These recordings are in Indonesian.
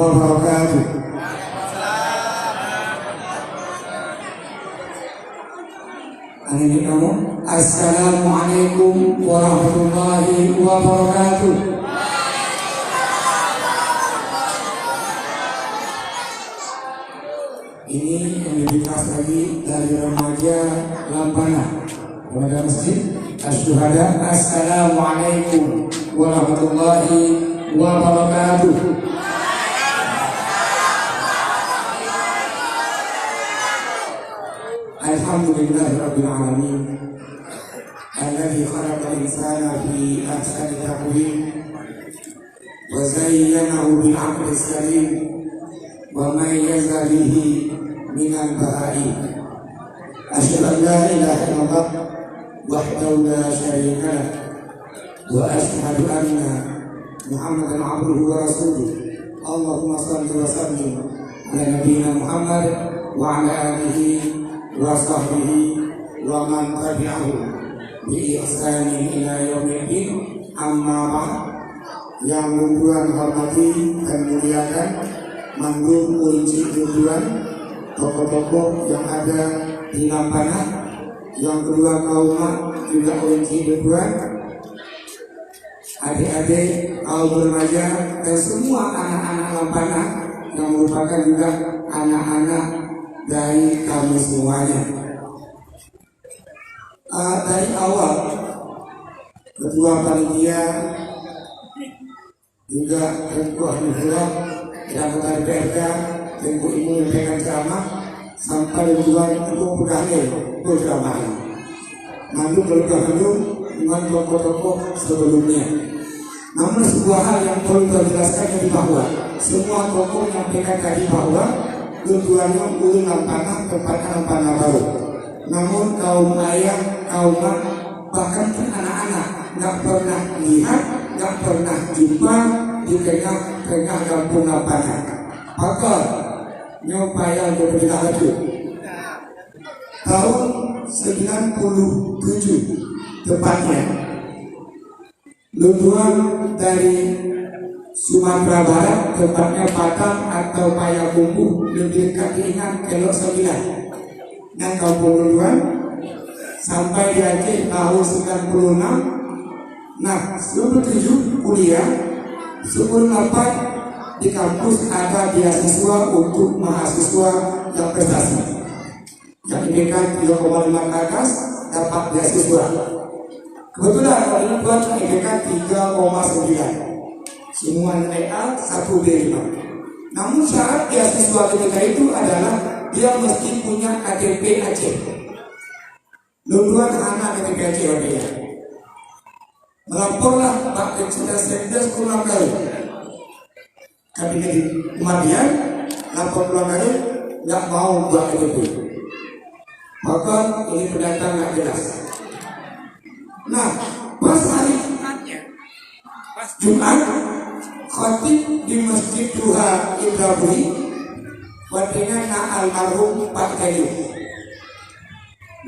wabarakatuh. Ini kamu. Assalamualaikum warahmatullahi wabarakatuh. Ini aktivitas lagi dari remaja Lampana Pemuda Masjid Asyuhada. Assalamualaikum warahmatullahi wabarakatuh. Alhamdulillahirabbil alamin alladzi khalaqal insana fi ahsani taqwim wa zayyanahu bil 'aqlis salim wa mayyaza bihi minal baha'im. Asyhadu an la ilaha illallah wahdahu la syarika lah wa asyhadu anna Muhammadan 'abduhu wa rasuluh. Allahumma shalli wa sallim ala nabiyyina Muhammad wa ala alihi wa sahbihi wa man tabi'ahu bi ihsanin ila yaumiddin. Amma ba'd. Yang Tuhan hormati dan muliakan manggung kunci tujuan tokoh-tokoh yang ada di Lampana, yang kedua kaum juga kunci tujuan, adik-adik, kaum remaja dan semua anak-anak Lampana yang merupakan juga anak-anak dari kami semuanya. Dari awal ketua panitia juga ketua hibah yang ketua DPRD dan Bu Ibu menyampaikan ceramah sampai tujuan untuk berakhir ceramah. Nanti bergabung dengan tokoh-tokoh sebelumnya. Namun sebuah hal yang perlu kita jelaskan dari bahwa semua tokoh menyampaikan tadi bahwa tujuannya untuk Lampana, tempatnya Lampana baru. Namun kaum ayah, kaum mak, bahkan anak-anak nggak pernah lihat, nggak pernah jumpa di tengah kampung Lampana. Maka nyopaya untuk kita hadir tahun 97 tepatnya, tujuan dari Sumatera Barat, tempatnya Patang atau Payakumbuh, lebih dekat diingat Kelok 9 dan kampung tujuan sampai di Aceh tahun 96. Nah, 97 kuliah, 98 di kampus ada beasiswa untuk mahasiswa yang prestasi. Yang IPK 3,5 ke atas dapat beasiswa. Kebetulan kalau ini buat IPK 3,9. Semua nilai A 1B5. Namun syarat beasiswa ketika itu adalah dia mesti punya KTP Aceh. Luluan anak KTP Aceh ya. Melaporlah Pak Deksida Sekdes pulang kali. Kabinet kemudian lapor pulang kali nggak mau buat KTP. Maka ini pendatang nggak jelas. Nah, pas hari Jumat khatib di Masjid Duha Ibrahim wadingan almarhum Pak Kayu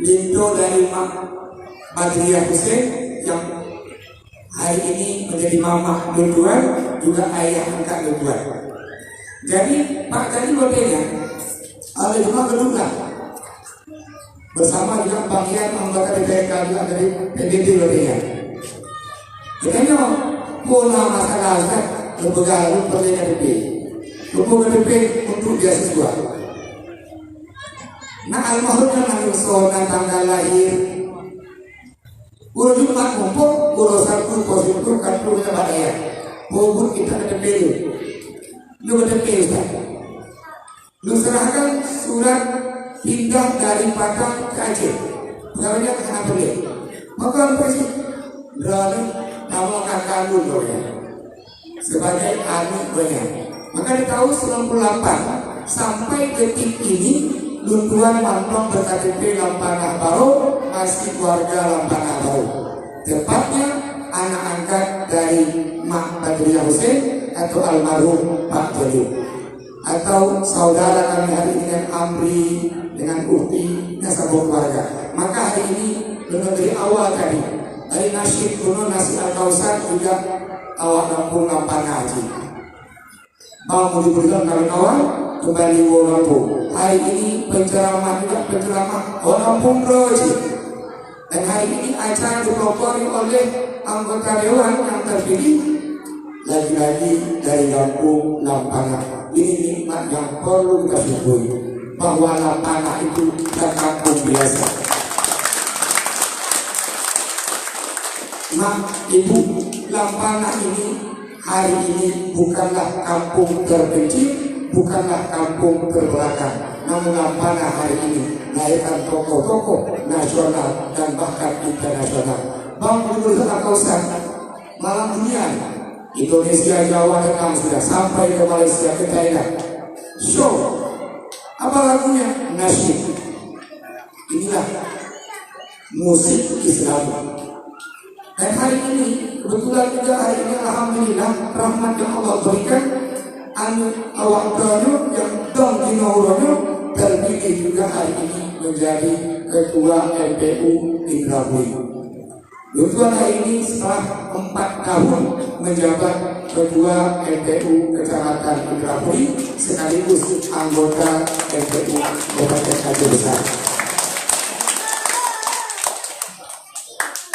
Lindo dari Mak Badriah Hussein yang hari ini menjadi mama Duduan, juga ayah angkat Duduan. Jadi Pak Kayu wadingan oleh rumah kedua bersama juga bagian anggota DPRD juga dari PBB wadingan. Katanya pola masalah berpegang pada KTP, KTP untuk beasiswa. Nah, almarhum kan langsung tanggal lahir. Udah Jumat ngumpul, udah satu positif kan perlu kita bayar. Bobot kita KTP lu KTP Ustaz. Lu serahkan surat pindah dari Patang ke Aceh. Pegawainya ke sana pergi. Maka pergi berani nama kakak lu sebagai anak banyak. Maka di tahun 98 sampai detik ini Lunduan Mantong berKTP Lampana Baru masih keluarga Lampana Baru. Tepatnya anak angkat dari Mak Badriah Hussein atau almarhum Pak Jaju, atau saudara kami hari ini dengan Amri, dengan Uhti, dan sebuah keluarga. Maka hari ini dari awal tadi dari nasyid kuno Nasi Al-Kausar juga awak kampung Lampana Haji. mau diberikan kawan-kawan kembali ke Lampung. Hari ini penceramah Lampung Roji. Dan hari ini acara dipelopori oleh anggota dewan yang terpilih lagi-lagi dari Lampung Lampana. Ini nikmat yang perlu kita syukuri, bahwa Lampana itu bukan kampung biasa. Ibu, Lampana ini hari ini bukanlah kampung terpencil, bukanlah kampung terbelakang, namun Lampana hari ini melahirkan tokoh-tokoh nasional dan bahkan internasional. Bang Gubernur Kausan, malam dunia Indonesia, Jawa Tengah sudah sampai ke Malaysia, ke Thailand. Show apa lagunya? Nasyid. Inilah musik Islam. Dan hari ini kebetulan juga hari ini alhamdulillah rahmat yang Allah berikan, awak Donu yang Dong Dinohurono terpilih juga hari ini menjadi ketua MPU Indrapuri. Tujuan hari ini setelah 4 tahun menjabat ketua MPU Kecamatan Indrapuri sekaligus anggota MPU Kabupaten Aceh Besar.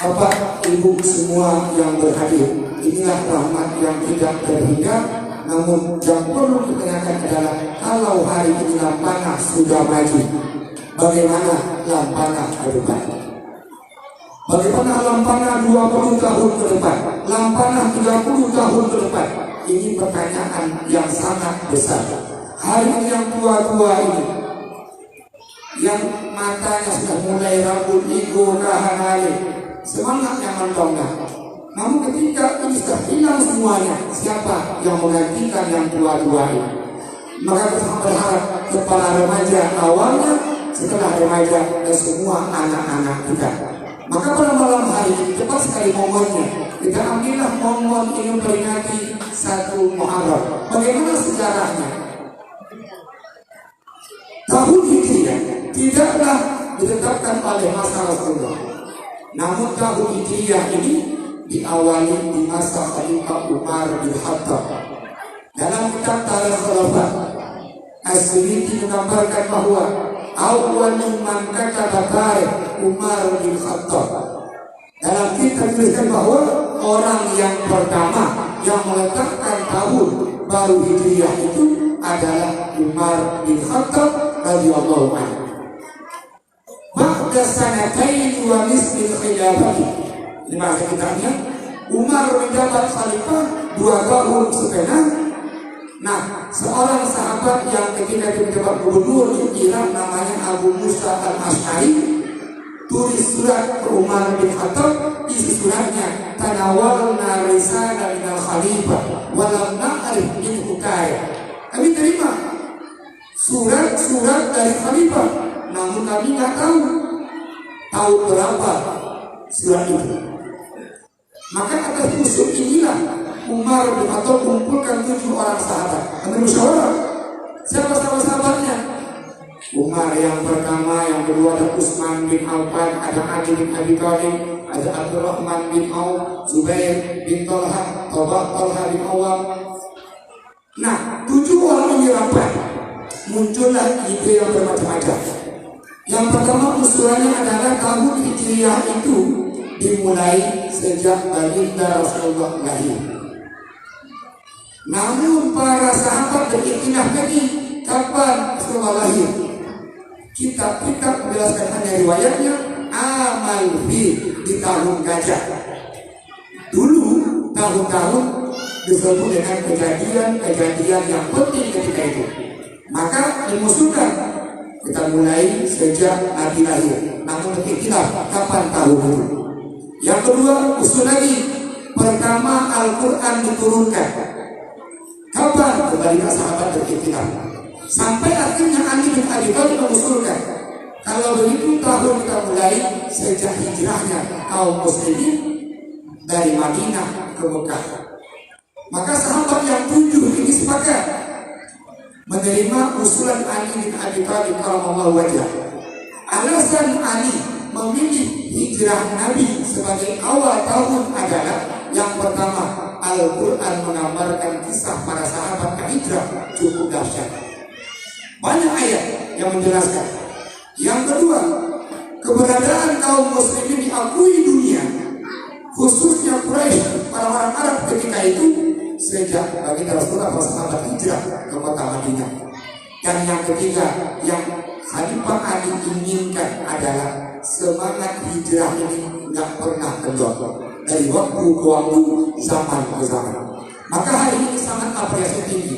Bapak, Ibu semua yang berhadir, inilah rahmat yang tidak terhingga, namun yang perlu ditanyakan adalah kalau hari ini Lampana sudah maju, bagaimana Lampana ke depan? Bagaimana Lampana 20 tahun ke depan? Lampana 30 tahun ke depan? Ini pertanyaan yang sangat besar. Hari ini yang tua-tua ini, yang matanya sudah mulai rambut igo rahanale, semangat yang mendongak. Namun ketika ini sudah hilang semuanya, siapa yang menggantikan yang tua-tua ini? Maka kita berharap kepala remaja awalnya, setelah remaja dan semua anak-anak kita. Maka pada malam hari ini cepat sekali momennya, kita ambillah momen ini memperingati 1 Muharram. Bagaimana sejarahnya? Tahun Hijriah tidaklah ditetapkan oleh masa Rasulullah, namun tahun Hijriah ini diawali di masa Khalifah Umar bin Khattab. Dalam kitab Tarikh Khilafah, As-Suyuti menggambarkan bahwa awal man kataba tarikh Umar bin Khattab. Dalam kitab dituliskan bahwa orang yang pertama yang meletakkan tahun baru Hijriah itu adalah Umar bin Khattab radhiyallahu anhu. Ba'da sanatain wa nisfil khilafah. Ini bahasa kitabnya, Umar menjabat khalifah 2 tahun setengah. Nah, seorang sahabat yang ketika dia menjabat gubernur di Irak namanya Abu Musa al-Ash'ari tulis surat ke Umar bin Khattab. Isi suratnya, tanawalna risalah minal khalifah walam na'rif minhu kaya. Kami terima surat-surat dari khalifah, namun kami nggak tahu berapa surat itu. Maka atas usul inilah Umar bin Khattab mengumpulkan 7 orang sahabat. Kami musyawarah, siapa sahabat-sahabatnya? Umar yang pertama, yang kedua ada Utsman bin Affan, ada Ali bin Abi Thalib, ada Abdurrahman bin Auf, Zubair bin Talha, Talha bin Awam. Nah, 7 orang ini rapat, muncullah ide yang bermacam-macam. Yang pertama usulannya adalah tahun Hijriah itu dimulai sejak baginda Rasulullah lahir. Namun para sahabat berikhtilaf lagi kapan Rasulullah lahir. Kitab-kitab menjelaskan hanya riwayatnya amal di tahun gajah. Dulu tahun-tahun disebut dengan kejadian-kejadian yang penting ketika itu. Maka dimusuhkan kita mulai sejak Nabi lahir. Namun berikhtilaf kapan tahun itu. Yang kedua, usul lagi, pertama Al-Quran diturunkan kapan? Kembali ke sahabat berikhtilaf. Sampai akhirnya Ali bin Abi Thalib mengusulkan, kalau begitu tahun kita mulai sejak hijrahnya kaum muslimin dari Madinah ke Mekah. Maka sahabat yang 7 ini sepakat menerima usulan Ali bin Abi Thalib karramallahu wajhah. Alasan Ali memilih hijrah Nabi sebagai awal tahun adalah yang pertama, Al-Quran menggambarkan kisah para sahabat tadi hijrah cukup dahsyat. Banyak ayat yang menjelaskan. Yang kedua, keberadaan kaum muslimin diakui dunia, khususnya Quraisy, orang-orang Arab ketika itu, sejak baginda Rasulullah para sahabat hijrah ke kota Madinah. Dan yang ketiga, yang Khalifah Ali inginkan adalah semangat hijrah ini nggak pernah kendor dari waktu ke waktu, zaman ke zaman. Maka hari ini sangat apresiasi tinggi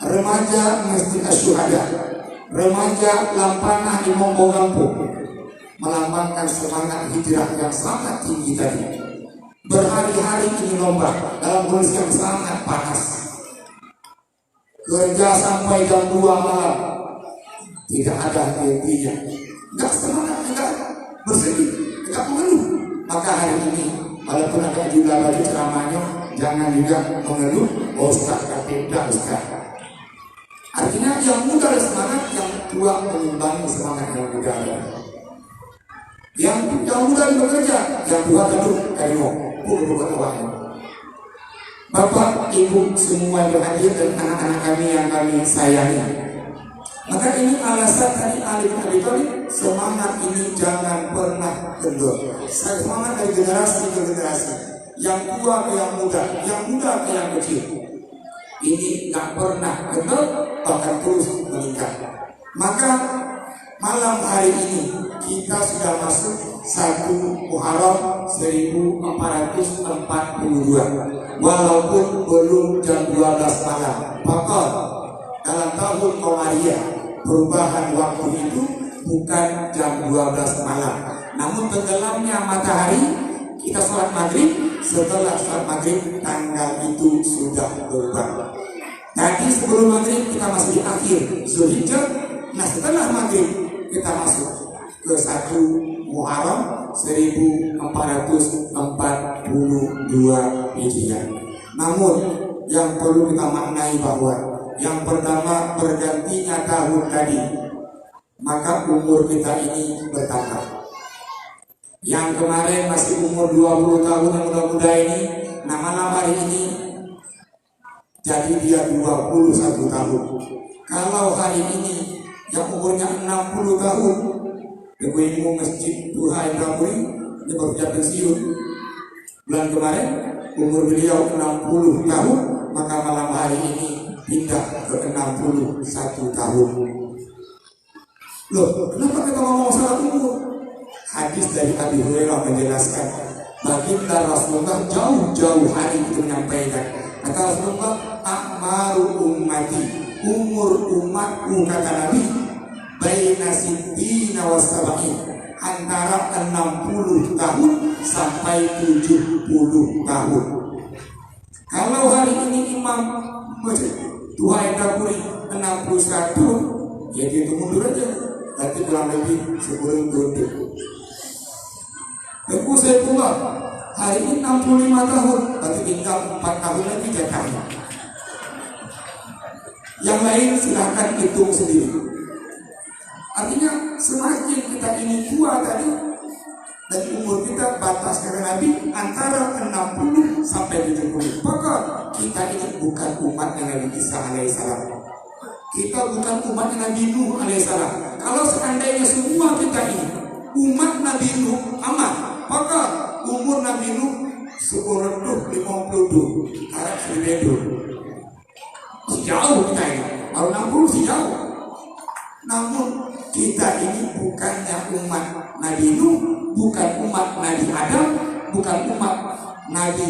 remaja Masjid Asy-Syuhada, remaja Lampanah di Monggo melambangkan semangat hijrah yang sangat tinggi tadi. Berhari-hari ini lomba dalam kondisi yang sangat panas, kerja sampai jam 2 malam, tidak ada hentinya, nggak semangat, nggak bersedih, nggak mengeluh. Maka hari ini walaupun ada juga baju ceramahnya, jangan juga mengeluh, Ustaz tidak Ustaz. Artinya yang muda ada semangat, yang tua mengimbangi semangat yang muda. Yang muda bekerja, yang tua duduk kayu, bukan uangnya. Bapak, Ibu semua yang berhadir dan anak-anak kami yang kami sayangi. Maka ini alasan tadi Ali bin Abi Thalib, semangat ini jangan pernah kendor. Semangat dari generasi ke generasi, yang tua ke yang muda ke yang kecil. Ini nggak pernah kendor, bahkan terus meningkat. Maka malam hari ini kita sudah masuk 1 Muharram 1442, walaupun belum jam 12 malam. Bahkan dalam tahun Qamariyah, perubahan waktu itu bukan jam 12 malam, namun tenggelamnya matahari, kita sholat maghrib, setelah sholat maghrib tanggal itu sudah berubah. Tadi sebelum maghrib kita masih di akhir Zulhijjah, nah setelah maghrib kita masuk ke 1 Muharram 1442 Hijriah. Namun yang perlu kita maknai bahwa yang pertama bergantinya tahun tadi, maka umur kita ini bertambah. Yang kemarin masih umur 20 tahun yang muda-muda ini, nah malam hari ini jadi dia 21 tahun. Kalau hari ini yang umurnya 60 tahun, ibu-ibu masjid Duhai Kaburi, ini baru jatuh pensiun bulan kemarin, umur beliau 60 tahun, maka malam hari ini pindah ke 61 tahun. Loh, kenapa kita ngomong salah umur? Hadis dari Abi Hurairah menjelaskan, baginda Rasulullah jauh-jauh hari itu menyampaikan, kata Rasulullah, akmaru ummati, umur umatku kata Nabi, baina sittina wa sab'in, antara 60 tahun sampai 70 tahun. Kalau hari ini Imam Duhai Kaburi 61, ya dia mundur aja, nanti kurang lebih sebelum tutup. Aku saya pulang hari ini 65 tahun, berarti tinggal 4 tahun lagi jatahnya. Yang lain silahkan hitung sendiri. Artinya semakin kita ini tua tadi, dan umur kita batas kata Nabi antara 60 sampai 70. Maka kita ini bukan umat Nabi Isa alaihissalam. Kita bukan umat Nabi Nuh alaihissalam. Kalau seandainya semua kita ini umat Nabi Nuh aman, maka umur Nabi Nuh 10 52 harap seribu. Jauh kita ini, baru 60 sih jauh. Namun kita ini bukannya umat Nabi Nuh, bukan umat Nabi Adam, bukan umat Nabi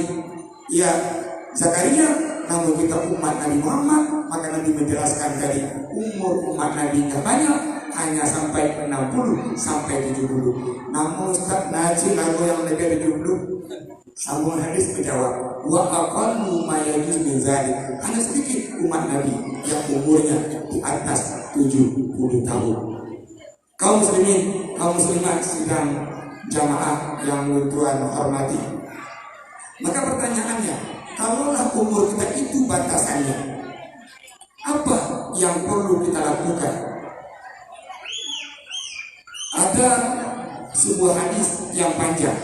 Zakaria, namun kita umat Nabi Muhammad. Maka Nabi menjelaskan dari umur umat Nabi tidak banyak, hanya sampai 60 sampai 70. Namun Ustaz Najib lagu yang lebih dari 70, sambung hadis menjawab, wa aqallu ma yajuz min zalik, hanya sedikit umat Nabi yang umurnya di atas 70 tahun. Kaum muslimin, kaum muslimat sidang jamaah yang Tuhan hormati. Maka pertanyaannya, kalaulah umur kita itu batasannya, apa yang perlu kita lakukan? Ada sebuah hadis yang panjang.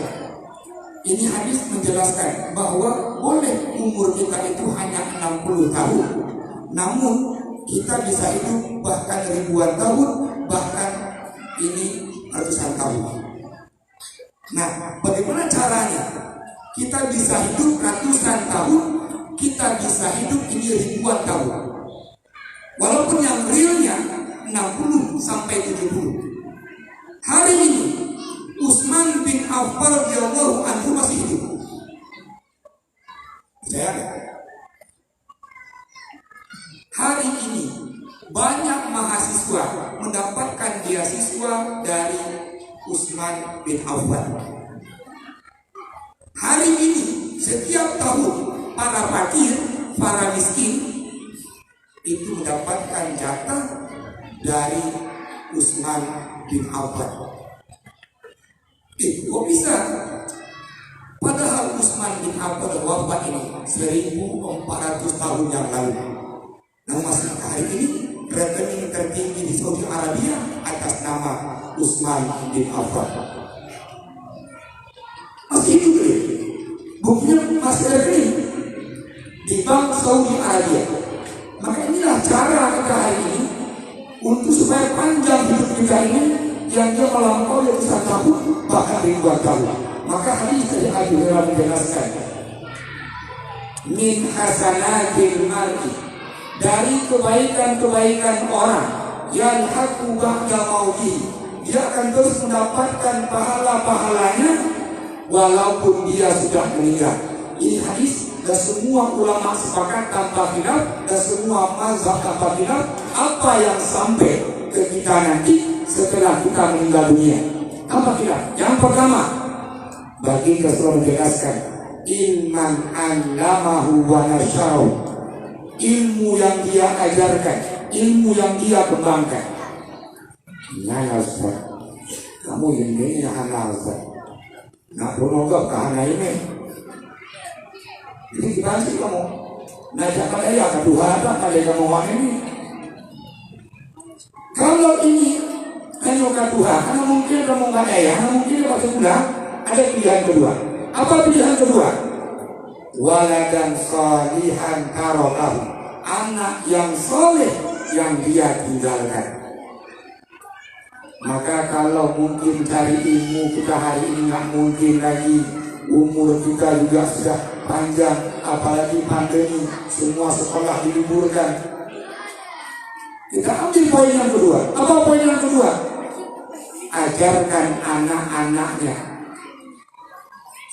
Ini hadis menjelaskan bahwa boleh umur kita itu hanya 60 tahun, namun kita bisa hidup bahkan ribuan tahun, bahkan ini ratusan tahun. Nah, bagaimana caranya? Kita bisa hidup ratusan tahun, kita bisa hidup ini ribuan tahun. Walaupun yang realnya 60 sampai 70. Hari ini Utsman bin Affan radhiyallahu anhu masih hidup. Hari ini banyak mahasiswa mendapatkan beasiswa dari Utsman bin Affan. Hari ini setiap tahun para fakir, para miskin itu mendapatkan jatah dari Utsman bin Affan. Kok bisa? Padahal Utsman bin Affan wafat ini 1400 tahun yang lalu. Namun masih hari ini rekening tertinggi di Saudi Arabia atas nama Utsman bin Affan. Masih hidup dia. Buktinya masih rekening di Bank Saudi Arabia. Maka inilah cara kita hari ini untuk supaya panjang hidup kita ini yang dia melampaui ratusan tahun bahkan ribuan tahun. Maka hari ini Abu Hurairah menjelaskan min hasanatil mar'i, dari kebaikan-kebaikan orang yang haku ba'da mautih, dia akan terus mendapatkan pahala-pahalanya walaupun dia sudah meninggal. Ini hadis dan semua ulama sepakat tanpa khilaf, dan semua mazhab tanpa khilaf, apa yang sampai ke kita nanti setelah kita meninggal dunia. Apa khilaf? Yang pertama, bagi Rasulullah menjelaskan ilman allamahu wa nasyarahu, ilmu yang dia ajarkan, ilmu yang dia kembangkan. Nah, Ustaz, kamu ini hana Ustaz, nak berobat ke hana ini. Jadi kita sih kamu najak kalian ke Tuhan, kalian kamu orang ini. Kalau ini hanya ke Tuhan, karena mungkin kamu nggak ayah, karena mungkin waktu pulang ada pilihan kedua. Apa pilihan kedua? Waladan salihan tarokahu, anak yang soleh yang dia tinggalkan. Maka kalau mungkin cari ilmu kita hari ini nggak mungkin lagi, umur kita juga sudah panjang, apalagi pandemi, semua sekolah diliburkan. Kita ambil poin yang kedua. Apa poin yang kedua? Ajarkan anak-anaknya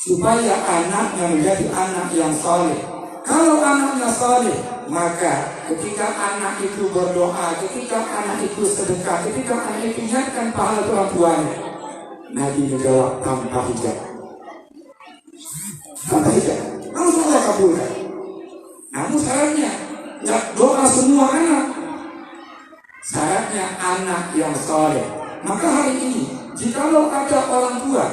supaya anaknya menjadi anak yang saleh. Kalau anaknya saleh, maka ketika anak itu berdoa, ketika anak itu sedekah, ketika anak itu ingatkan pahala orang tuanya, Nabi menjawab tanpa hijab. Tanpa hijab, langsung Allah kabulkan. Namun syaratnya, nggak doa semua anak. Syaratnya anak yang saleh. Maka hari ini, jikalau ada orang tua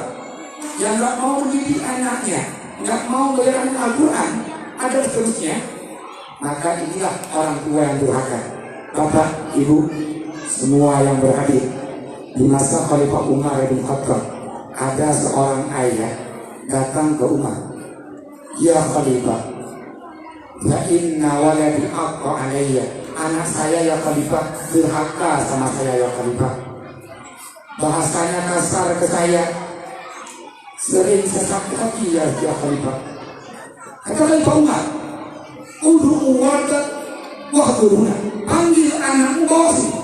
yang nggak mau mendidik anaknya, nggak mau belajar Al-Quran, ada seterusnya, maka inilah orang tua yang durhaka. Bapak, Ibu, semua yang berhadir, di masa Khalifah Umar bin Khattab, ada seorang ayah datang ke Umar. Ya Khalifah, ya inna waladi aqqa alayya, anak saya ya Khalifah durhaka sama saya ya Khalifah. Bahasanya kasar ke saya, sering sesat hati ya Khalifah. Kata Khalifah Umar, udhu warga wahduruna, panggil anakmu bawa sini.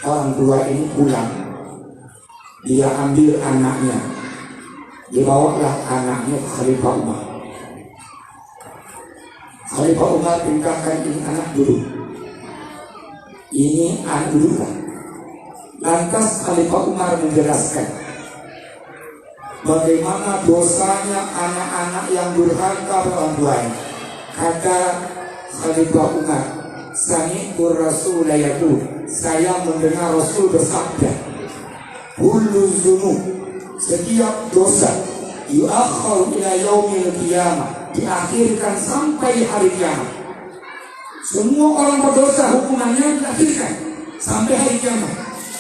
Orang tua ini pulang, dia ambil anaknya, dibawalah anaknya ke Khalifah Umar. Khalifah Umar perintahkan ini anak dulu, ini anak dulu lah. Lantas Khalifah Umar menjelaskan bagaimana dosanya anak-anak yang durhaka orang tuanya. Kata Khalifah Umar, sami'tu Rasul yaqul, saya mendengar Rasul bersabda, kullu dzunub, setiap dosa yu'akhkhar ila yaumil qiyamah, diakhirkan sampai hari kiamat. Semua orang berdosa hukumannya diakhirkan sampai hari kiamat.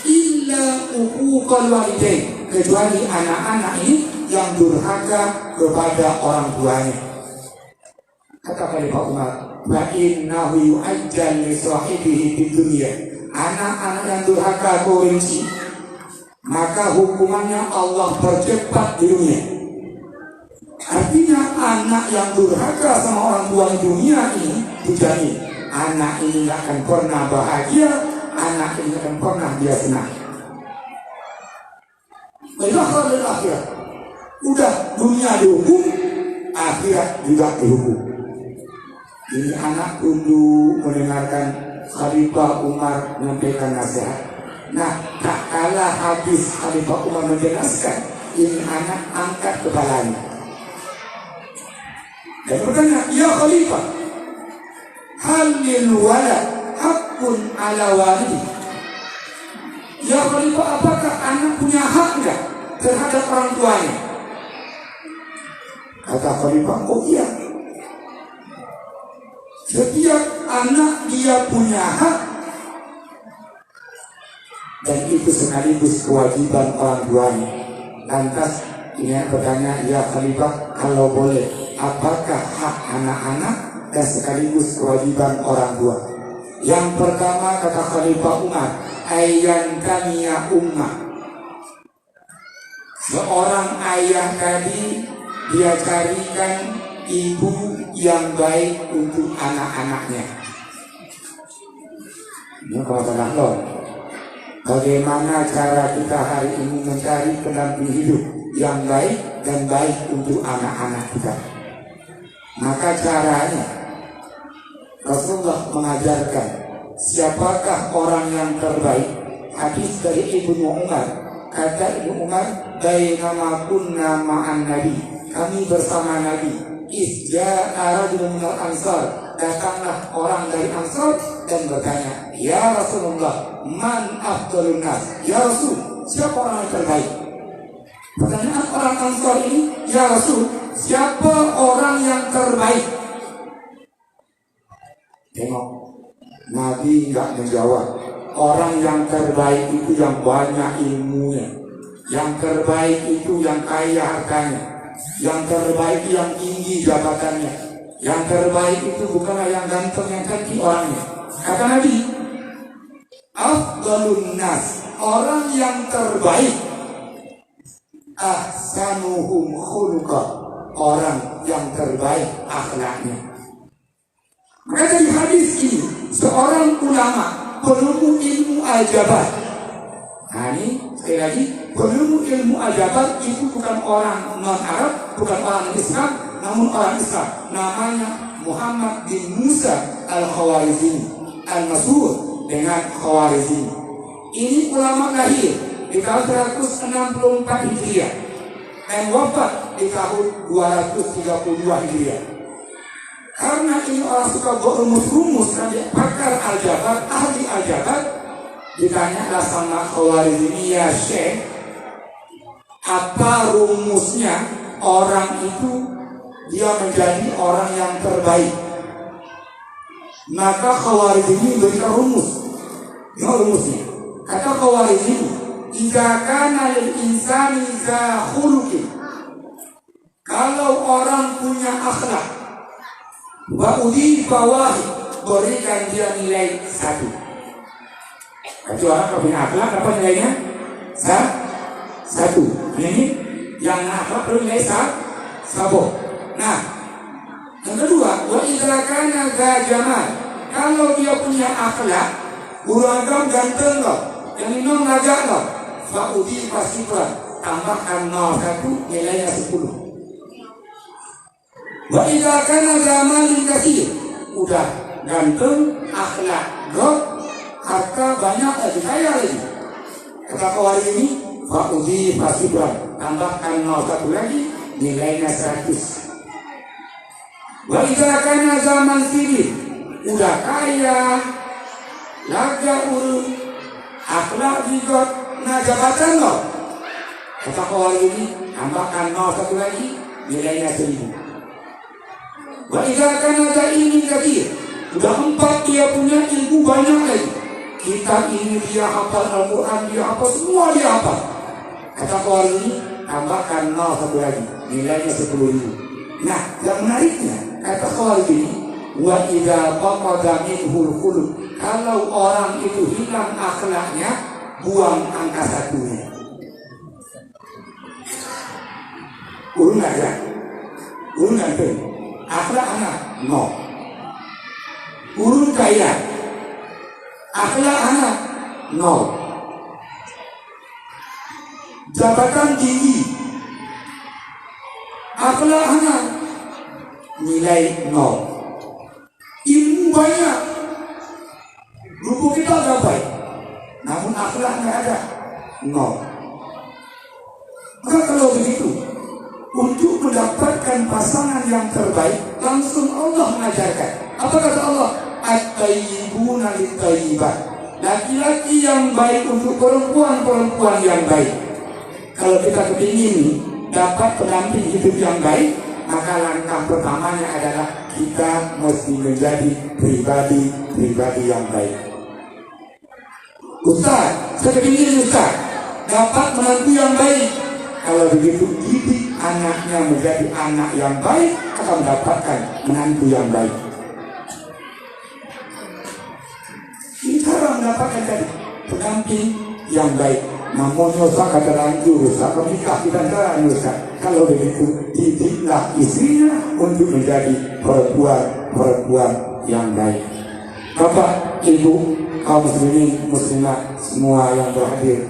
Illa uquqal walidain, kecuali anak-anak ini yang durhaka kepada orang tuanya. Kata Khalifah Umar, fa innahu yu'ajjal li sahibihi di dunia. Anak-anak yang durhaka korinci, maka hukumannya Allah percepat di dunia. Artinya anak yang durhaka sama orang tua di dunia ini dijamin anak ini gak akan pernah bahagia, anak ini gak akan pernah dia senang. Baiklah dari akhirat, udah dunia dihukum, akhirat juga dihukum. Ini anak dulu mendengarkan Khalifah Umar menyampaikan nasihat. Nah, tak kalah habis Khalifah Umar menjelaskan, ini anak angkat kepalanya dan bertanya, ya Khalifah, hal lil walad hakun ala walidi? Ya Khalifah, apakah anak punya hak enggak terhadap orang tuanya? Kata Khalifah, oh iya, setiap anak dia punya hak, dan itu sekaligus kewajiban orang tuanya. Lantas ini bertanya, ya Khalifah, kalau boleh, apakah hak anak-anak dan sekaligus kewajiban orang tua? Yang pertama kata Khalifah Umar, ayyan kamiya ummah. Seorang ayah tadi dia carikan ibu yang baik untuk anak-anaknya. Ini kalau loh, bagaimana cara kita hari ini mencari pendamping hidup yang baik dan baik untuk anak-anak kita? Maka caranya Rasulullah mengajarkan siapakah orang yang terbaik. Hadis dari Ibnu Umar, kata Ibnu Umar, bainama kunna ma'an Nabi, kami bersama Nabi, isja'a rajulun minal ansar, datanglah orang dari Ansar dan bertanya, ya Rasulullah, man afdalun nas? Ya Rasul, siapa orang yang terbaik? Pertanyaan orang Ansar ini, ya Rasul, siapa orang yang terbaik? Tengok, Nabi enggak menjawab. Orang yang terbaik itu yang banyak ilmunya, yang terbaik itu yang kaya hartanya, yang terbaik yang tinggi jabatannya, yang terbaik itu bukanlah yang ganteng, yang cantik orangnya. Kata Nabi, afdalun nas, orang yang terbaik, ahsanuhum khuluqa, orang yang terbaik akhlaknya. Maka dari hadis ini, seorang ulama penemu ilmu al-jabar. Nah ini sekali lagi, penemu ilmu al-jabar itu bukan orang non-Arab, bukan orang Islam, namun orang Islam. Namanya Muhammad bin Musa al-Khawarizmi, al-Masyhur dengan Khawarizmi. Ini ulama lahir di tahun 164 Hijriah dan wafat di tahun 232 Hijriah. Karena ini orang suka berumus-rumus, kan dia pakar al-jabar, ahli al-jabar, ditanyalah sama Khawarizmi, ya Syekh, apa rumusnya orang itu dia menjadi orang yang terbaik? Maka Khawarizmi berikan rumus. Ini rumusnya. Kata Khawarizmi, idza kana lil insani za khuluqin, kalau orang punya akhlak, wa udhi bawahi, berikan dia nilai 1. Kalau orang kalau punya akhlak, apa nilainya? 1. Ini yang akhlak perlu nilai 1. Nah, yang kedua, wa idza kana za jamal, kalau dia punya akhlak, beragam ganteng loh, yang minum lagak loh, fa udhi pasifan, tambahkan 1, nilainya 10. Wa idza kana zamalin katsir, udah ganteng, akhlak gok, harta banyak, lagi kaya lagi. Kata Khawarizmi, fa udhi fasibran, tambahkan 1 lagi, nilainya 100. Wa idza kana zaman sirih, udah kaya, laga urut, akhlak juga, nah jabatan loh. Kata Khawarizmi, tambahkan 1 lagi, nilainya 1000. Wa idza kana ilmin katsir, udah 4 dia punya ilmu banyak lagi. Kitab ini dia hafal, Al-Quran dia hafal, semua dia hafal. Kata Khawarizmi, tambahkan 1 lagi, nilainya 10.000. Nah, yang menariknya, kata Khawarizmi, Wa idza faqada minhul khuluq, kalau orang itu hilang akhlaknya, buang angka satunya. Urun aja, urun nanti, akhlak anak no. Urun kaya, akhlak anak no. Jabatan tinggi, akhlak anak nilai no. Ilmu banyak, buku kita ada baik, namun akhlak nggak ada, no. Maka kalau begitu, untuk mendapatkan pasangan yang terbaik, langsung Allah mengajarkan. Apa kata Allah? At-tayyibuna lit-tayyibat. Laki-laki yang baik untuk perempuan-perempuan yang baik. Kalau kita kepingin dapat pendamping hidup yang baik, maka langkah pertamanya adalah kita mesti menjadi pribadi yang baik. Ustaz, saya ingin Ustaz dapat menantu yang baik. Kalau begitu, didik anaknya menjadi anak yang baik, akan mendapatkan menantu yang baik. Kita mendapatkan jadi pendamping yang baik. Namun Ustaz kata lanjut, Ustaz menikah kita jalan Ustaz. Kalau begitu, didiklah istrinya untuk menjadi perempuan yang baik. Bapak, Ibu, kaum muslimin, muslimat, semua yang berhadir,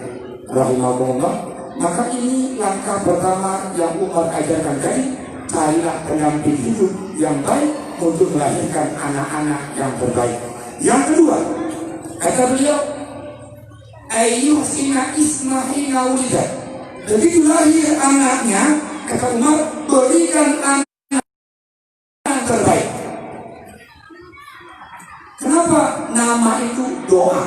rahimahumullah. Maka ini langkah pertama yang Umar ajarkan tadi. Carilah pendamping hidup yang baik untuk melahirkan anak-anak yang terbaik. Yang kedua, kata beliau, ayyuhsina ismahina ulidat. Begitu lahir anaknya, kata Umar, berikan anak yang terbaik. Kenapa? Nama itu doa.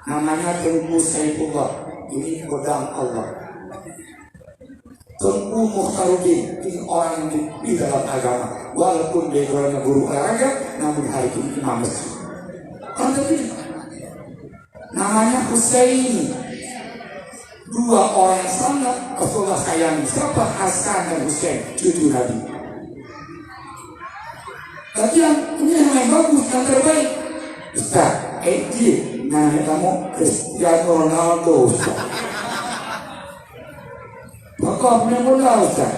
Namanya Tengku Saifullah, ini pedang Allah. Tengku Mukhtaruddin, ini orang yang di dalam agama. Walaupun backgroundnya guru olahraga, namun hari ini imam masjid. Namanya Husaini. Dua orang yang sangat Rasulullah sayangi. Siapa? Hasan dan Husain, cucu Nabi. Tapi ini yang bagus, yang terbaik. Ustaz, namanya kamu Cristiano Ronaldo, Ustaz. Maka punya bola, Ustaz.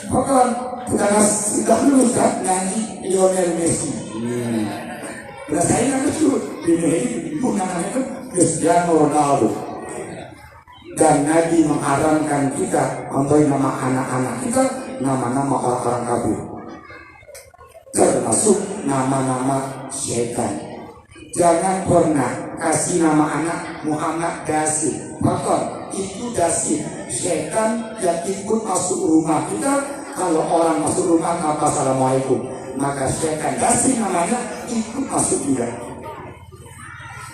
Maka kita sudah dulu, Ustaz, nanti Lionel Messi. Nah saya nggak betul, ini namanya itu Cristiano Ronaldo. Dan Nabi mengharamkan kita memberi nama anak-anak kita nama-nama orang-orang kafir, termasuk nama-nama syaitan. Jangan pernah kasih nama anak Muhammad Dasir. Maka itu Dasir, syaitan yang ikut masuk rumah kita. Kalau orang masuk rumah, apa assalamualaikum, maka syaitan Dasir namanya ikut masuk juga.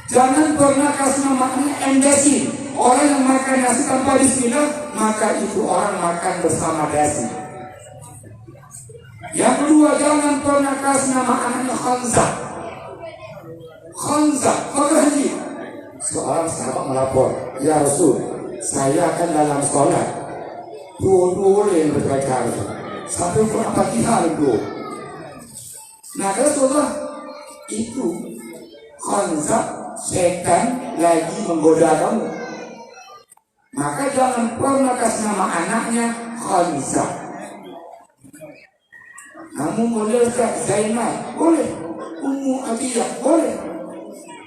Jangan pernah kasih nama anak Endasir. Orang yang makan nasi tanpa bismillah, maka itu orang makan bersama Dasir. Yang kedua, jangan pernah kasih nama anaknya Khanzah. Khanzah, maka haji. Seorang sahabat melapor, ya Rasul, saya akan dalam sholat dua-dua yang berbaca sampai Al-Fatihah dua. Nah Rasulullah, itu Khanzah, setan lagi menggoda kamu. Maka jangan pernah kasih nama anaknya Khanzah. Kamu boleh Zainal, boleh. Ummu Atiyah, boleh.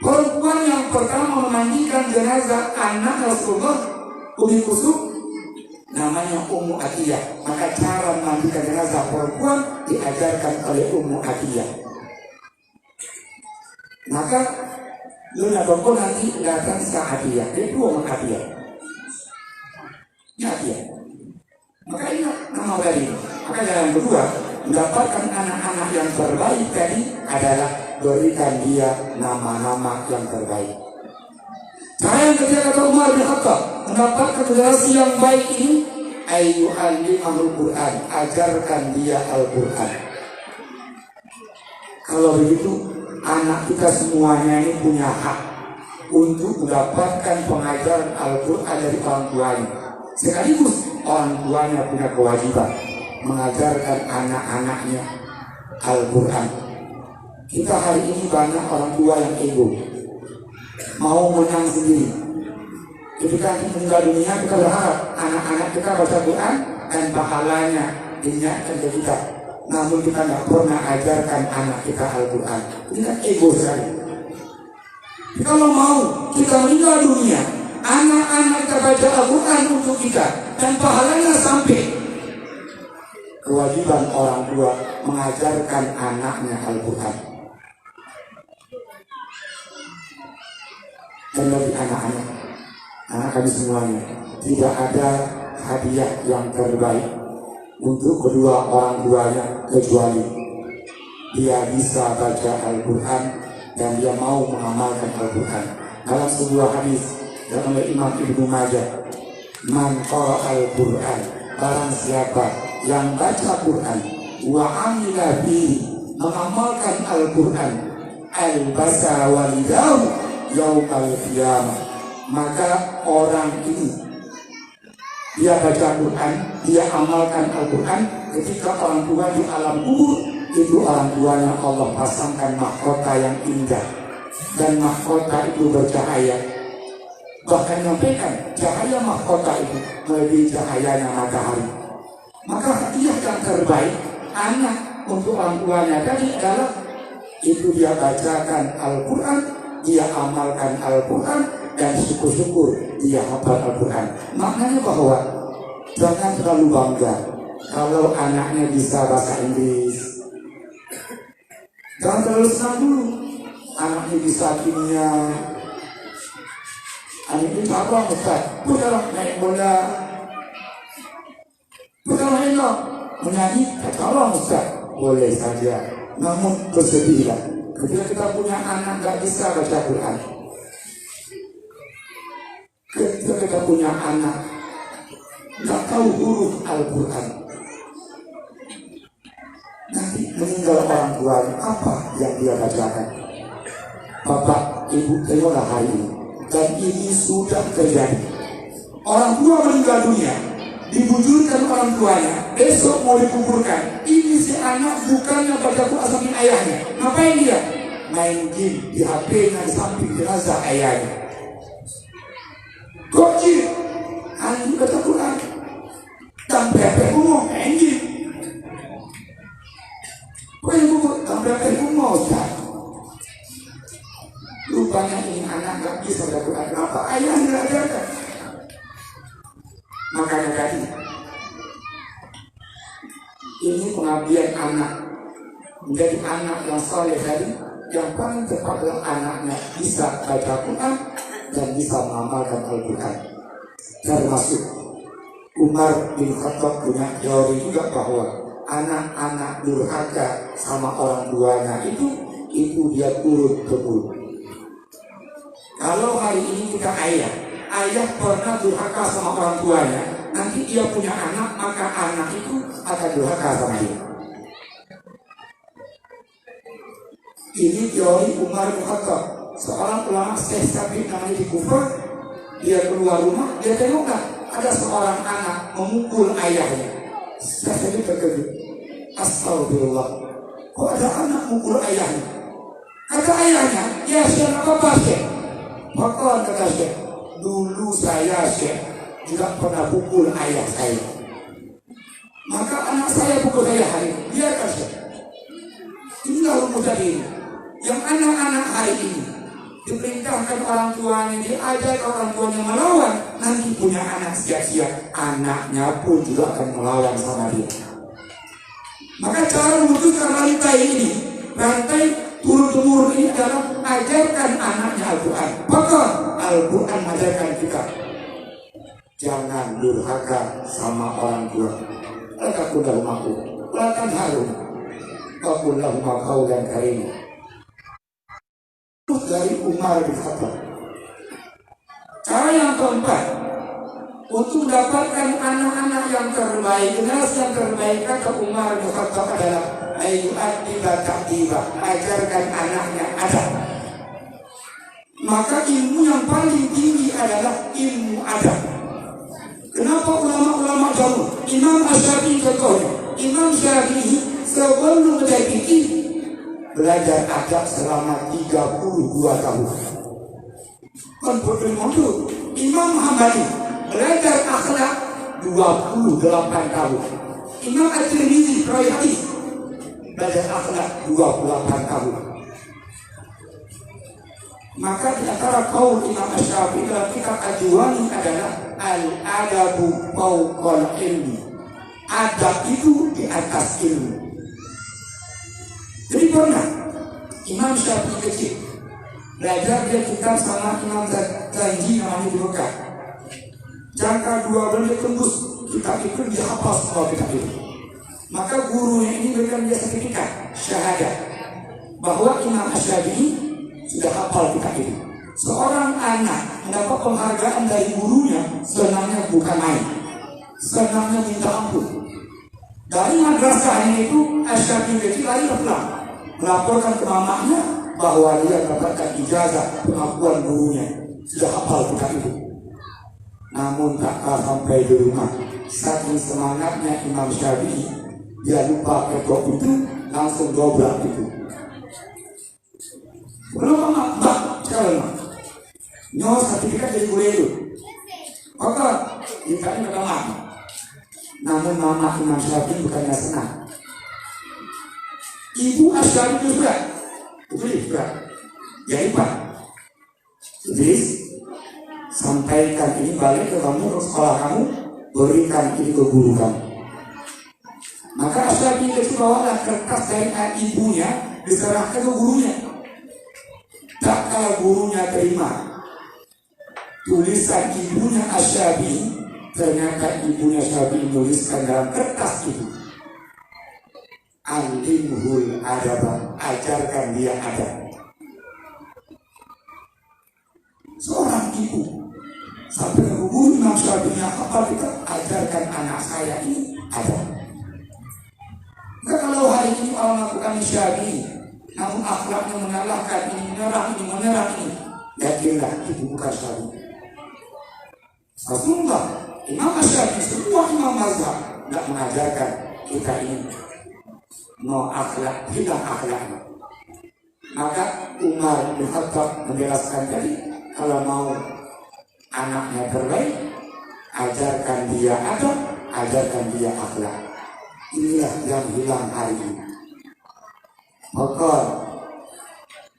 Perempuan yang pertama memandikan jenazah anak Rasulullah, Umi Kusum, namanya Ummu Atiyah. Maka cara memandikan jenazah perempuan diajarkan oleh Ummu Atiyah. Maka Luna Bangko nanti datang ke Atiyah, itu Ummu Atiyah. Atiyah. Maka ini nama tadi. Maka jalan kedua, mendapatkan anak-anak yang terbaik tadi adalah berikan dia nama-nama yang terbaik. Cara yang ketiga kata Umar bin Khattab, mendapatkan generasi yang baik ini, ayyu'allimahul Qur'an, ajarkan dia Al-Qur'an. Kalau begitu, anak kita semuanya ini punya hak untuk mendapatkan pengajaran Al-Qur'an dari orang tuanya. Sekaligus orang tuanya punya kewajiban mengajarkan anak-anaknya Al-Quran. Kita hari ini banyak orang tua yang ego, mau menang sendiri. Ketika meninggal dunia kita berharap anak-anak kita baca Quran dan pahalanya diniatkan ke kita. Namun kita tidak pernah ajarkan anak kita Al-Quran. Ini kan ego sekali. Kalau mau kita meninggal dunia, anak-anak kita baca Al-Quran untuk kita dan pahalanya sampai. Kewajiban orang tua mengajarkan anaknya Al-Quran. Dan bagi anak-anak, anak kami semuanya, tidak ada hadiah yang terbaik untuk kedua orang tuanya kecuali dia bisa baca Al-Quran dan dia mau mengamalkan Al-Quran. Dalam sebuah hadis yang oleh Imam Ibnu Majah, man qara Al-Quran, barang siapa yang baca Quran wa amila bihi, mengamalkan Al-Quran, al-basa walidahu yaumal qiyamah, maka orang ini dia baca Quran, dia amalkan Al-Quran, ketika orang tua di alam kubur, itu orang tuanya Allah pasangkan mahkota yang indah, dan mahkota itu bercahaya. Bahkan menyampaikan cahaya mahkota itu melebihi cahayanya matahari. Maka hadiah yang terbaik anak untuk orang tuanya tadi adalah itu dia bacakan Al-Quran, dia amalkan Al-Quran, dan syukur-syukur dia hafal Al-Quran. Maknanya bahwa jangan terlalu bangga kalau anaknya bisa bahasa Inggris. Jangan terlalu senang dulu anaknya bisa kimia. Anak ini apa Ustaz? Bukan naik bola, bukan main menyanyi. Tolong Ustaz, boleh saja. Namun bersedihlah ketika kita punya anak gak bisa baca Quran. Ketika kita punya anak gak tahu huruf Al-Quran, nanti meninggal orang tuanya, apa yang dia bacakan? Bapak, ibu, tengoklah hari ini. Dan ini sudah terjadi. Orang tua meninggal dunia, dibujurkan orang tuanya, besok mau dikuburkan. Ini si anak bukannya baca Quran samping ayahnya. Ngapain dia? Main game di HP-nya di samping jenazah ayahnya. Kocil, anjing baca Quran, dan bebek umum, anjing. Kau yang bubuk, dan bebek umum, Ustaz. Rupanya ini anak gak bisa baca Quran. Kenapa? Ayah nggak ada. Makanya tadi, ini pengabdian anak menjadi anak yang saleh tadi. Yang paling tepat adalah anaknya bisa baca Quran dan bisa mengamalkan Al-Quran. Termasuk Umar bin Khattab punya teori juga bahwa anak-anak durhaka sama orang tuanya itu dia turut temurun. Kalau hari ini kita ayah pernah durhaka sama orang tuanya, nanti dia punya anak, maka anak itu akan durhaka sama dia. Ini teori Umar bin Khattab, seorang ulama Syekh Sabit namanya di Kufah. Dia keluar rumah, dia tengok ada seorang anak memukul ayahnya. Syekh Sabit terkejut. Astagfirullah, kok ada anak memukul ayahnya? Kata ayahnya, ya Syekh, apa Syekh? Maka kata Syekh, dulu saya Syekh juga pernah pukul ayah saya. Maka anak saya pukul saya hari ini. Biarkan Syekh. Inilah rumus tadi. Yang anak-anak hari ini diperintahkan orang tuanya, diajak orang tuanya melawan, nanti punya anak sia-sia, anaknya pun juga akan melawan sama dia. Maka cara memutuskan rantai ini, rantai turun-temurun ini adalah ajarkan anaknya Al-Quran. Maka Al-Quran mengajarkan kita jangan durhaka sama orang tua. Lakakun lahu ma'ruf, lakan harum, lakun lahu qawlan karim. Dari Umar bin Khattab. Cara yang keempat, untuk mendapatkan anak-anak yang terbaik, generasi yang terbaik, kata Umar bin Khattab adalah ayyu'addiba ta'diba, ajarkan anaknya adab. Maka ilmu yang paling tinggi adalah ilmu adab. Kenapa ulama-ulama dahulu, Imam Syafi'i contohnya, Imam Syafi'i sebelum menjadi fikih belajar adab selama 32 tahun. Kan itu Imam Hambali belajar akhlak 28 tahun. Imam At-Tirmidzi perawi hadis belajar akhlak 28 tahun. Maka di antara kaul Imam Asy-Syafi'i dalam kitab Al-Juwani adalah al-adabu fawqal ilmi. Adab itu di atas ilmu. Jadi pernah Imam Syafi'i kecil belajar dia kitab sama Imam Zanji namanya di Mekah. Jangka 2 bulan dia tembus kitab itu, dia hafal semua kitab itu. Maka gurunya ini berikan dia sertifikat syahadat bahwa Imam Asy-Syafi'i sudah hafal kitab itu. Seorang anak mendapat penghargaan dari gurunya, senangnya bukan main, senangnya minta ampun. Dari madrasahnya itu Asy-Syafi'i lari pulang melaporkan ke mamanya bahwa dia mendapatkan ijazah pengakuan gurunya, sudah hafal kitab itu. Namun tak sampai di rumah, saking semangatnya Imam Syafi'i, dia lupa ketok itu, langsung dobrak itu. Belum mbak, sekarang nyawa sertifikat dari guru itu. Maka ditanya ke mama. Namun mama Imam Syafi'i bukannya senang. Ibu Asy-Syafi'i itu berat. Itu berat. Jadi Pak, Idris, sampaikan ini balik ke kamu, ke sekolah kamu, berikan ini ke guru kamu. Maka Asy-Syafi'i itu bawalah kertas dari ibunya, diserahkan ke gurunya. Tak kala gurunya terima tulisan ibunya Asy-Syafi'i, ternyata ibunya Syafi'i menuliskan dalam kertas itu, alimhul adab, ajarkan dia adab. Seorang ibu sampai ke guru Imam Syafi'i, apa kita ajarkan anak saya ini adab. Enggak, kalau hari ini orang melakukan Syafi'i namun akhlaknya mengalahkan, ini menyerang ini, yakinlah itu bukan Syafi'i. Rasulullah, Imam Syafi'i, semua imam mazhab tidak mengajarkan kita ini no akhlak, hilang akhlaknya. Maka Umar bin Khattab menjelaskan tadi, kalau mau anaknya terbaik, ajarkan dia adab, ajarkan dia akhlak. Inilah yang hilang hari ini. Maka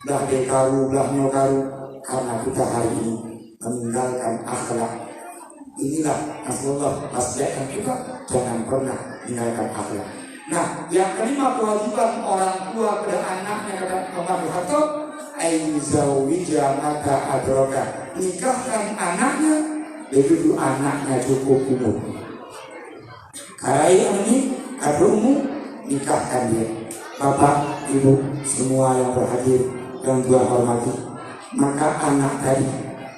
dah dekaru, dah nyokaru, karena kita hari ini meninggalkan akhlak. Inilah Rasulullah wasiatkan kita, jangan pernah meninggalkan akhlak. Nah, yang kelima, kewajiban orang tua pada anaknya, kata Umar bin Khattab, aizawija maka adroka, nikahkan anaknya begitu anaknya cukup umur. Karai ini atau umur, nikahkan dia. Bapak, Ibu, semua yang berhadir dan gua hormati, maka anak tadi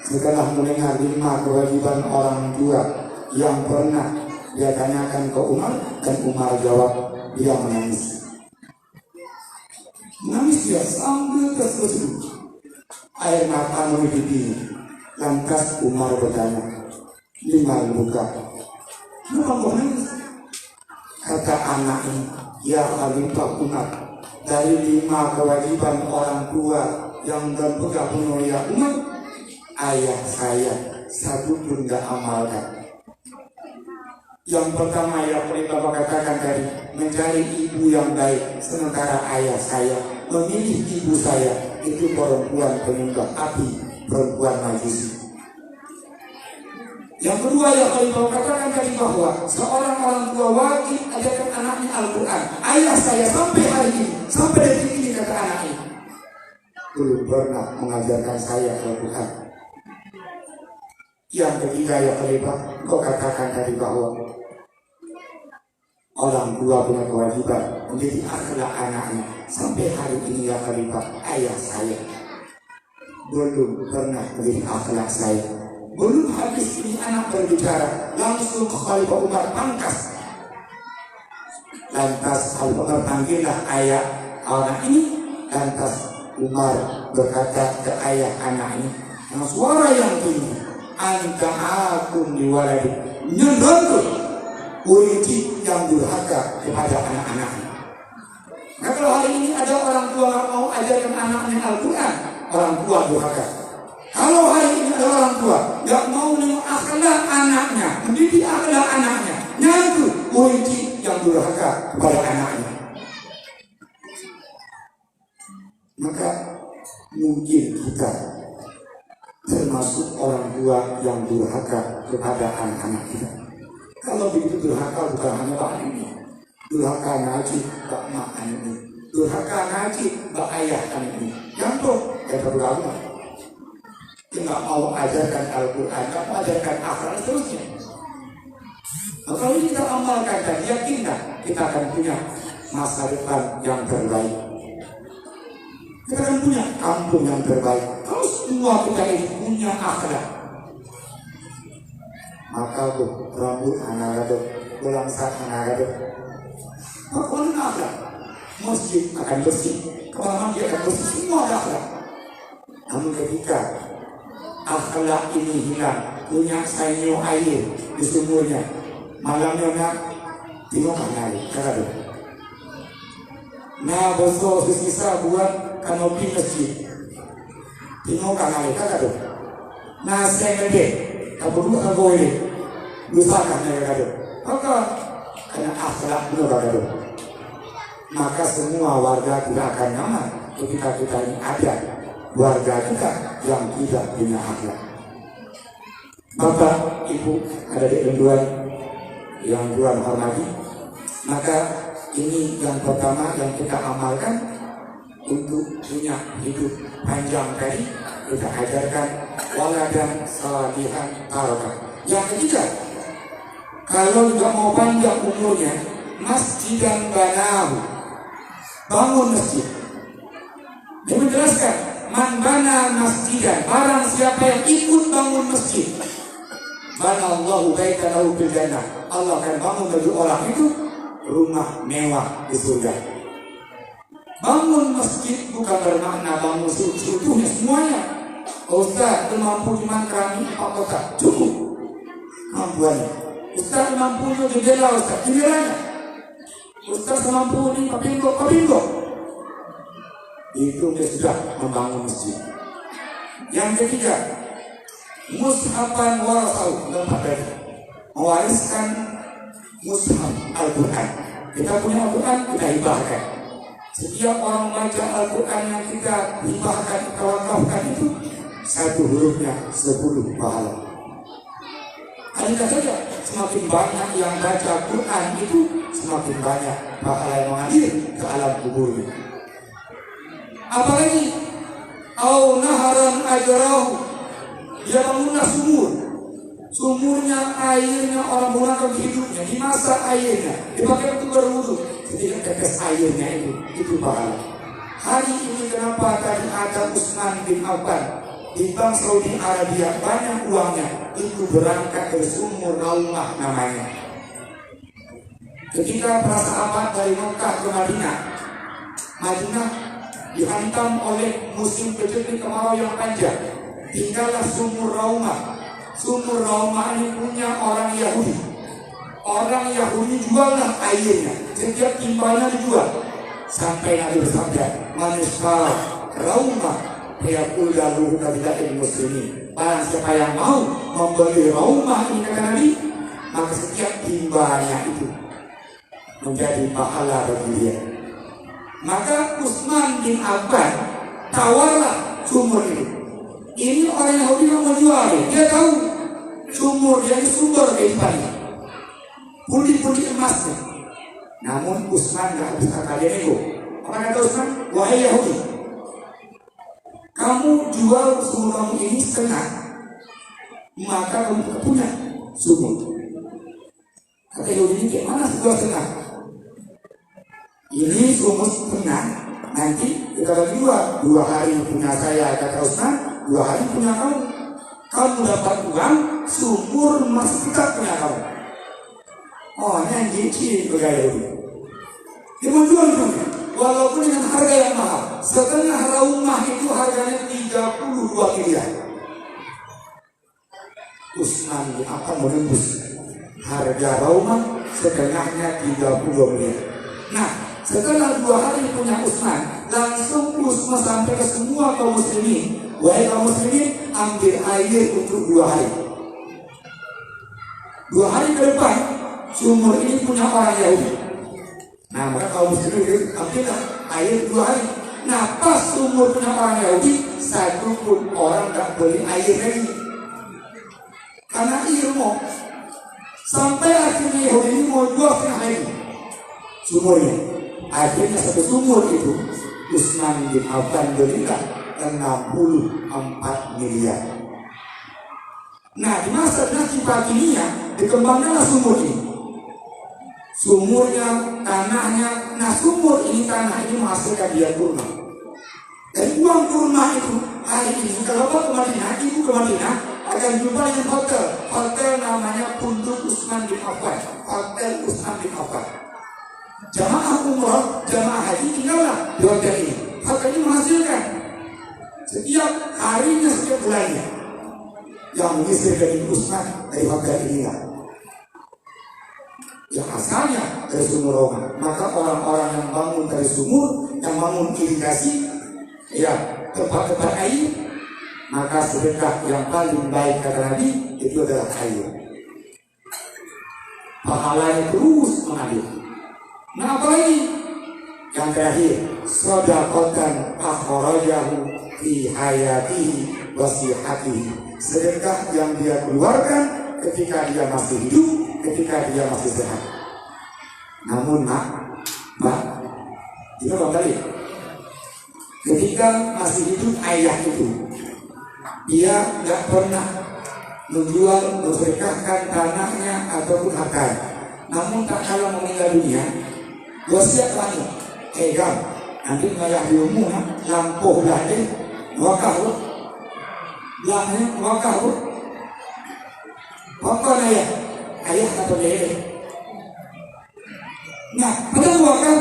setelah mendengar 5 kewajiban orang tua yang pernah dia tanyakan ke Umar, dan Umar jawab, dia menangis. Menangis dia sambil terseduh, air mata menutupinya. Lantas Umar bertanya, "Lima buka?" Kenapa kau menangis? Kata anak ini, "Ya Khalifah Umar, dari 5 kewajiban orang tua yang berpegang penuh ya Umar, ayah saya satu pun tidak amalkan. Yang pertama yang Bapak katakan tadi, mencari ibu yang baik, sementara ayah saya memilih ibu saya itu perempuan penyembah api, perempuan majusi. Yang kedua yang Bapak katakan tadi, bahwa seorang orang tua wajib ajarkan anaknya Al-Quran. Ayah saya sampai hari ini, sampai detik ini, kata anak ini, belum pernah mengajarkan saya Al-Quran. Yang ketiga ya Khalifah, kau katakan tadi bahwa orang tua punya kewajiban menjadi akhlak anaknya. Sampai hari ini ya Khalifah, ayah saya belum pernah menjadi akhlak saya. Belum habis ini anak berbicara, langsung Khalifah Umar pangkas. Lantas Khalifah Umar panggillah ayah anak ini. Lantas Umar berkata ke ayah anak ini dengan suara yang tinggi, "Anta akum liwaladi," nyendonku wujud yang durhaka kepada anak-anaknya. Nah kalau hari ini ada orang tua nggak mau ajarkan anaknya Al-Quran, orang tua durhaka. Kalau hari ini ada orang tua nggak mau nengok akhlak anaknya, mendidik akhlak anaknya, nyatu kunci yang durhaka kepada anaknya. Maka mungkin kita termasuk orang tua yang durhaka kepada anak-anak kita. Kalau begitu durhaka bukan hanya Pak ini, durhaka ngaji Pak Mak ini, durhaka ngaji Pak Ayah ini. Contoh, kata ulama, dia nggak mau ajarkan Al-Quran, nggak mau ajarkan akhlak seterusnya. Nah, kalau kita amalkan dan yakinkan, kita akan punya masa depan yang terbaik. Kita akan punya kampung yang terbaik. Kalau semua kita ini punya akhlak, maka tuh rambut anak ada, tulang sak anak ada. Maka orang akhlak, masjid akan bersih, kamar mandi akan bersih, semua ada akhlak. Namun ketika akhlak ini hilang, punya sanyo air di sumurnya, malamnya nak tengok air, kata dia. Nah besok sisa buat kanopi masjid, tengok air, kata dia. Nah saya gede, tak perlu aku ini, lupakan dia, kata dia. Maka karena akhlak benar, kata dia. Maka semua warga tidak akan nyaman ketika kita ini ada warga kita yang tidak punya akhlak. Bapak, Ibu, ada di renduan yang Tuhan hormati. Maka ini yang pertama yang kita amalkan untuk punya hidup panjang tadi. Kita ajarkan waladan salihan tarokan. Yang ketiga, kalau tidak mau panjang umurnya, masjidan banahu, bangun masjid. Dia menjelaskan, man bana masjidan, barang siapa yang ikut bangun masjid, banallahu baitan lahu fil jannah, Allah akan bangun bagi orang itu rumah mewah di surga. Bangun masjid bukan bermakna bangun seutuhnya semuanya. Ustaz mampu dimangkrangi Pak Kota, cukup kemampuannya. Ustaz mampu jendela, Ustaz jendelanya. Ustaz mampu ini kapingo. Itu dia sudah membangun masjid. Yang ketiga, mushafan warasau, mewariskan mushaf Al-Quran. Kita punya Al-Quran, kita hibahkan. Setiap orang baca Al-Quran yang kita hibahkan, kita wakafkan itu, satu hurufnya 10 pahala. Hanya saja, semakin banyak yang baca Quran itu, semakin banyak pahala yang mengalir ke alam kuburnya. Apalagi au naharan ajrahu, dia bangunlah sumurnya airnya orang menggunakan hidupnya, dimasak airnya, dipakai untuk berwudu, ketika tetes airnya itu pahala. Hari ini kenapa tadi ada Utsman bin Affan di Bank Saudi Arabia, banyak uangnya itu berangkat dari sumur Raumah namanya. Ketika para sahabat dari Mekah ke Madinah dihantam oleh musim kejepit kemarau yang panjang, tinggallah sumur Raumah. Sumur Raumah ini punya orang Yahudi. Orang Yahudi juallah airnya, setiap timpalnya dijual. Sampai Nabi bersabda, manusia Raumah yaqul lahu kabilatil muslimin. Barang siapa yang mau membeli Raumah ini, kata Nabi, maka setiap timbalnya itu menjadi pahala bagi dia. Maka Utsman bin Affan tawarlah sumur itu. Ini orang Yahudi yang mau jual, dia tahu sumur dia ini sumber kehidupannya, pundi-pundi emasnya. Namun Utsman nggak bisa kalian nego. Apa kata Utsman? Wahai Yahudi, kamu jual sumur kamu ini setengah, maka kamu tidak punya sumur. Kata Yahudi ini gimana jual setengah? Ini sumur setengah, nanti kita bagi dua hari punya saya, kata Utsman, 2 hari punya kamu. Kamu dapat uang, sumur masih tetap punya kamu. Oh, ini ciri bergaya itu. Dia menjual itu, walaupun dengan harga yang mahal. Setengah Raumah itu harganya 32 miliar. Utsman akan menembus harga Raumah setengahnya 30 miliar. Nah, setelah 2 hari punya Utsman, langsung Utsman sampai ke semua kaum muslimin, wahai kaum muslimin, ambil air untuk 2 hari. 2 hari ke depan, sumur ini punya orang Yahudi. Nah, maka kaum muslimin ambillah air 2 hari. Nah, pas sumur punya orang Yahudi, satu pun orang tak beli air lagi. Karena ilmu. Sampai akhirnya Yahudi ini mau jual setengah lagi sumurnya. Akhirnya satu sumur itu Utsman bin Affan belilah 64 miliar. Nah, di masa dinasti Fatimiyah dikembangkanlah sumur ini. Sumurnya, tanahnya, nah sumur ini, tanah ini menghasilkan dia kurma. Dan uang kurma itu hari ini kalau Bapak ke Madinah, Ibu ke Madinah akan jumpa dengan hotel namanya Punduk Utsman bin Affan, Hotel Utsman bin Affan. Jamaah umroh, jamaah haji tinggallah di hotel ini. Hotel ini menghasilkan setiap harinya, setiap bulannya yang mengisi dari Utsman dari hotel inilah. Yang asalnya dari sumur Roma. Maka orang-orang yang bangun dari sumur, yang bangun irigasi, ya tempat-tempat air, maka sedekah yang paling baik kata Nabi itu adalah air. Pahalanya terus mengalir. Nah, apalagi yang terakhir, shadaqatan akhrajahu fi hayatihi wa sihhatihi, sedekah yang dia keluarkan ketika dia masih hidup, ketika dia masih sehat. Namun Pak, itu kembali ketika masih hidup ayah itu, dia nggak pernah menjual, memberkahkan tanahnya ataupun hartanya. Namun tak kala meninggal dunia, wasiat lagi, Gam, nanti ngayah di umum, lampuh lahir, wakah, lahir, wakah, wakah ayah atau dia. Nah, pada wakah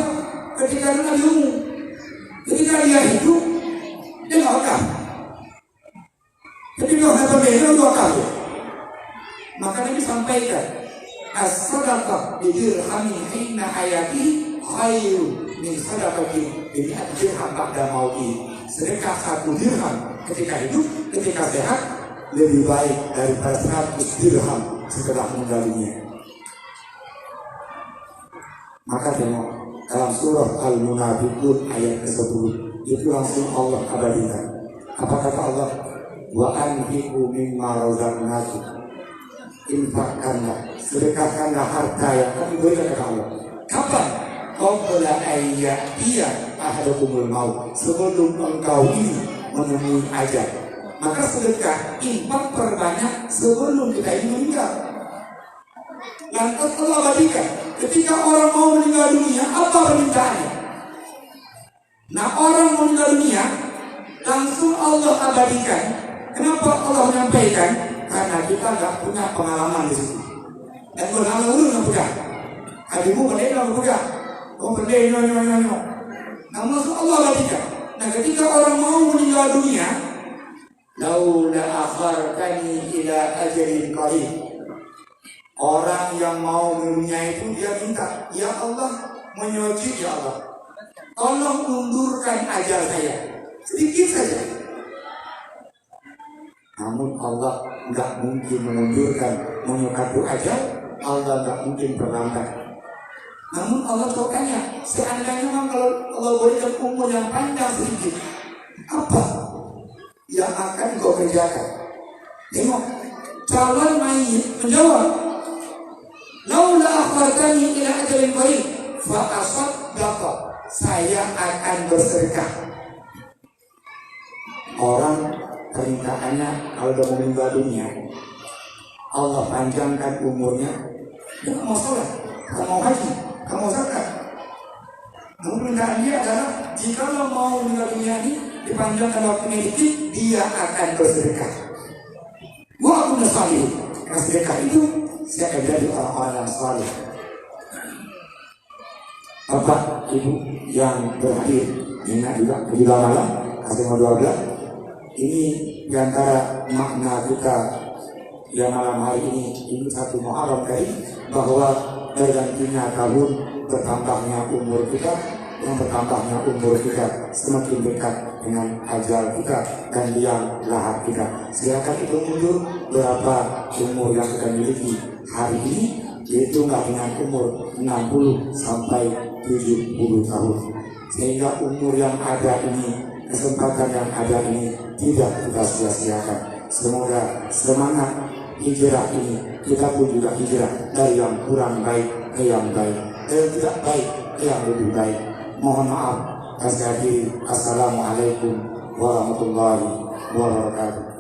ketika dia di umum, ketika dia hidup, dia nggak wakah. Ketika ada dia wakah. Maka Nabi sampaikan, as-sadaqah bidirhamin hina hayatihi khairu min sadaqati bi-mi'ati dirham ba'da mauti. Sedekah 1 dirham ketika hidup, ketika sehat lebih baik daripada 100 dirham setelah meninggal dunia. Maka tengok dalam surah Al-Munafiqun ayat ke-10 itu langsung Allah abadikan. Apa kata Allah? Wa anfiqu mimma razaqnakum, infakkanlah, sedekahkanlah harta yang kami berikan kepada Allah. Kapan? Qabla ayyatiya ahadakumul maut, sebelum engkau ini menemui ajal. Maka sedekah, infak perbanyak sebelum kita ini meninggal. Lantas Allah abadikan. Ketika orang mau meninggal dunia, apa permintaannya? Nah, orang mau meninggal dunia, langsung Allah abadikan. Kenapa Allah menyampaikan? Karena kita nggak punya pengalaman di situ. Dan pengalaman dulu nggak punya. Hadimu berdua nggak punya. Oh berdua nyonya. Nah, maksud Allah abadikan. Nah, ketika orang mau meninggal dunia, laula akhartani ila ajalin qarib. Orang yang mau mendunia itu dia minta, ya Allah, menyuci ya Allah, tolong undurkan ajal saya sedikit saja. Namun Allah nggak mungkin mengundurkan, menyukatu ajal. Allah nggak mungkin terlambat. Namun Allah tanya, seandainya memang kalau Allah berikan umur yang panjang sedikit, apa yang akan kau kerjakan? Tengok, calon mayit menjawab, laula akhartani ila ajalin qarib fa asaddaqa, saya akan bersedekah. Orang permintaannya kalau udah meninggal dunia, Allah panjangkan umurnya, dia mau sholat, kamu mau haji, kamu mau zakat. Namun permintaan dia adalah jika lo mau meninggal dunia ini dipanjangkan waktunya dikit, dia akan bersedekah. Wa aku salih, karena sedekah itu saya akan jadi orang-orang yang salih. Bapak, Ibu yang berhadir, ingat juga menjelang malam, kasih mau 12. Ini diantara makna kita yang malam hari ini 1 Muharram Karim, bahwa bergantinya tahun, bertambahnya umur kita, yang bertambahnya umur kita semakin dekat dengan ajal kita dan yang lahir kita. Silakan itu mundur berapa umur yang kita miliki hari ini, dihitung dengan umur 60 sampai 70 tahun. Sehingga umur yang ada ini, kesempatan yang ada ini tidak kita sia-siakan. Semoga semangat hijrah ini kita pun juga hijrah dari yang kurang baik ke yang baik, dari yang tidak baik ke yang lebih baik. Mohon maaf. Assalamualaikum warahmatullahi wabarakatuh.